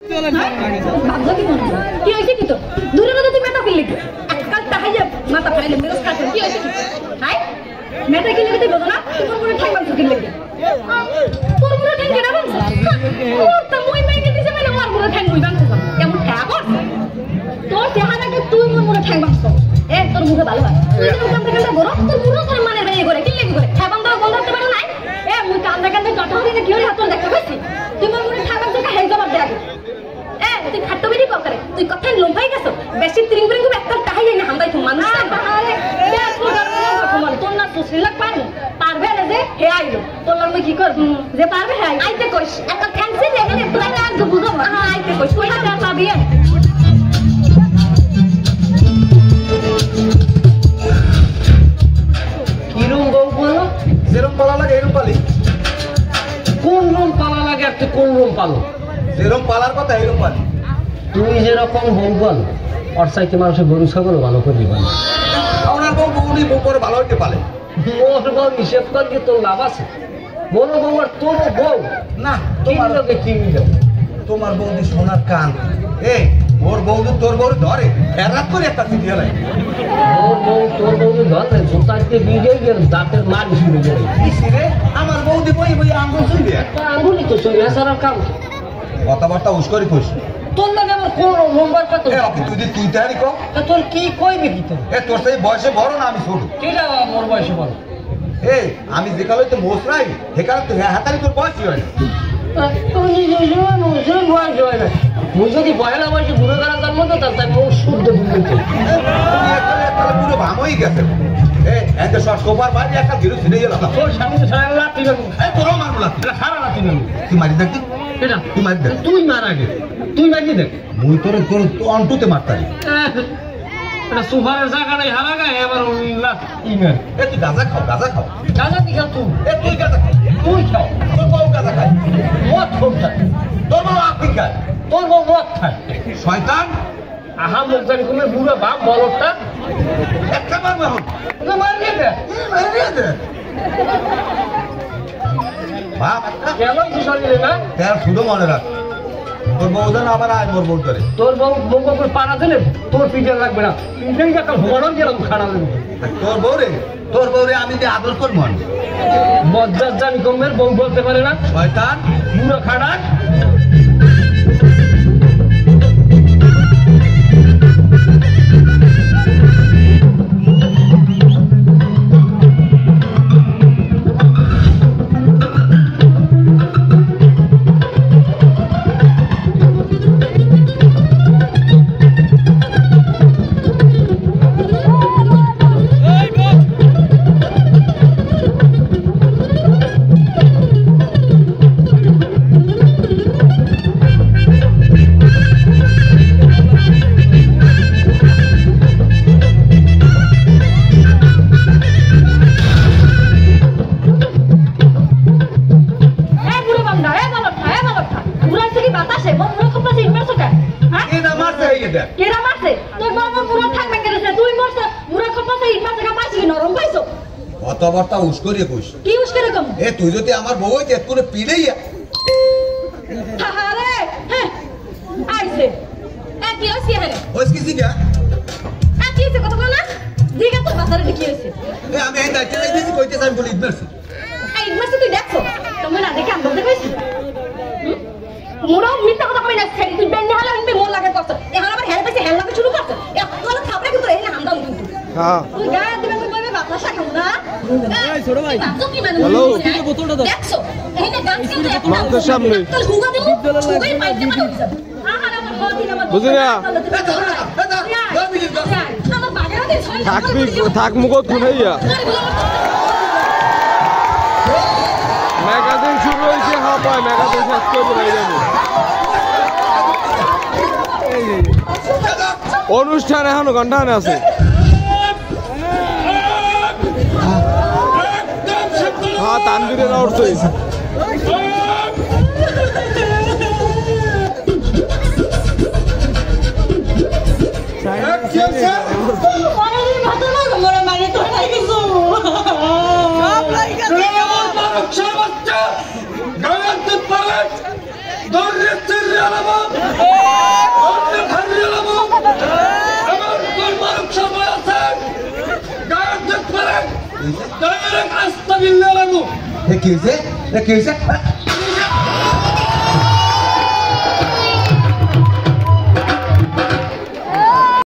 কি হয়েছে কি তো দূরে না তুই মেটা কিনলি আজকাল তাহাই মাথা ফাইলে মেরস কাটে কি হয়েছে হাই মেটা কিনলে তুই বোঝো না তোর পুরো ঠ্যাং মাংস কিনলে তোর পুরো ঠ্যাং কেনা বাংস তোর তো মই মেগে দিছে মানে আমার পুরো ঠ্যাং মই বাংস কেমন ঠ্যাগর তোর চেহারাকে তুই মোর পুরো ঠ্যাং বাংস এ তোর মুখে ভালো হয় তুই তো কান্দা কান্দা গরো তোর পুরো তোর মানে বাইরে করে কিনলে কি করে ঠ্যাং বাংস বন্ধ করতে পারো নাই এ মুই কান্দা কান্দা জটা হই না কি হই হাত দেখতে পাচ্ছি তুই মোর পুরো ঠ্যাং বাংস কা হেই জবাব দে আগে তুই খাট্টো বেরি করে তুই কথাই লোভাই গেছো বেশি ত্রিং ত্রিং একটা তাহাই না হামদাই তুমি মানুষ আরে তোর না সুশ্রীলাক পারবে না যে হে আইলো তোর নাম কি কর যে পারবে হে আইতে কইস একটা ফ্যান্সি এখানে পুরো আজ বুঝো হ্যাঁ আইতে কইস কইটা যা পাবি কি রুম বউ বলো যেরকম পালা লাগে এরকম পালি কোন রুম পালা লাগে আর তুই কোন রুম পালো যেরকম পালার কথা এরকম পালি তুই যেরকম বউ বল ওর চাইতে মানুষের গরু ছাগল ভালো করে দিবা না ওনার বউ বউনি বউ করে ভালো হইতে পালে মোর বউ হিসেব করলে তোর লাভ আছে মোর বউ আর তোর বউ না তোমার লোকে কি মিল তোমার বৌদি সোনার কান এই ওর বৌদি তোর বউ ধরে ফেরাত করে একটা চিঠি হলাই মোর বউ তোর বউকে ধরলে জোতাতে বিজয় গেল দাঁতের মার শুরু করে রে আমার বৌদি বই বই আঙ্গুল চুইবে আঙ্গুলি তো চুই এছাড়া কাম কথাবার্তা উস্করি কইস তোর লাগে আমার কোন নম্বর কত তুই তাহারি কম তোর কি কইবে কি তোর তোর সেই বয়সে বড় না আমি ছোট কেটা মোর বয়সে বড় আমি যেখানে তো মোসরাই সেখানে তো হাতারি তোর বয়সই হয় না যদি পয়লা বয়সে বুড়ো করার জন্ম তো তাই মোর শুদ্ধ পুরো ভামই গেছে সব সোফার বাইরে একটা গিরু ছিঁড়ে গেল তোর সামনে সারা লাঠি তোরও মারবো লাঠি সারা লাঠি তুই মারি দেখি তুই মারি দেখ তুই মার আগে তুই মারিয়ে দেখ মুই তোর তোর অন্টুতে মারতারি এটা সুপারের জায়গা নাই হারা গায়ে এবার ইমেল তুই গাঁজা খাও গাঁজা কি খাও তুই তুই গাঁজা খাও তুই খাও তোর বউ গাঁজা খায় মদ খুব খায় তোর বউ আপনি খায় তোর বউ মদ খায় শয়তান আহা মুখজানি কুমের বুড়ো বাপ বলটা একটা মারবো এখন মারিয়ে দে বাপ কেন কি শরীরে না তার শুধু মনে রাখ তোর বউ যেন আবার আয় মোর বউ ধরে তোর বউ বউ পাড়া দিলে তোর পিঠে লাগবে না পিঠে একটা ভোড়ন গেলাম খাড়া দেবে তোর বউরে আমি যে আদর করবো বজ্জাত জানি কমের বউ বলতে পারে না শয়তান বুড়ো খাড়া কথাবার্তা উস্করিয়ে কইস কি উস্করে কম তুই যদি আমার বউ হইতে করে পিলেই আরে হ্যাঁ আইছে কি হইছে রে ওই কি জিগা কি হইছে কথা বল না জিগা তো বাজারে কি হইছে আমি এই দাইতে দিছি কইতে চাই বলি ইদমারছি ইদমারছি তুই দেখছো তুমি না দেখে আমরা দেখাইছি মোরা মিথ্যা কথা কই না ছেড়ে তুই বেন্ডে হালা হইবে মোর লাগে করছ এখন আবার হেল পাইছে হেল লাগে শুরু করছ তোর খাবরা কিন্তু এই না হামদাম কিন্তু হ্যাঁ তুই গায়ে দিবে তুই বলবে বাতাসা খাও না এই ছোট ভাই হ্যালো বোতলটা দাও দেখছো এই না গাছ কিন্তু মাংসের সামনে তোর হুগা দেবো হুগাই পাইতে পারো আহার আমার বদি না বুঝি না আমার বাগেরা দে থাক মুকত খুনাইয়া ম্যাগাজিন শুরু হয়েছে হ্যাঁ পায় ম্যাগাজিন শেষ করে দেয় যাবে অনুষ্ঠান এখনো ঘন্টাখানে আছে হ্যাঁ তানবীরের উঠছে আলাবো অন্যের খালি আলাবো আমার কর্মরক সময় আছে গায়ের দেখ পারে ডাইরেক্ট আস্তা বিল্লে আলাবো কি হয়েছে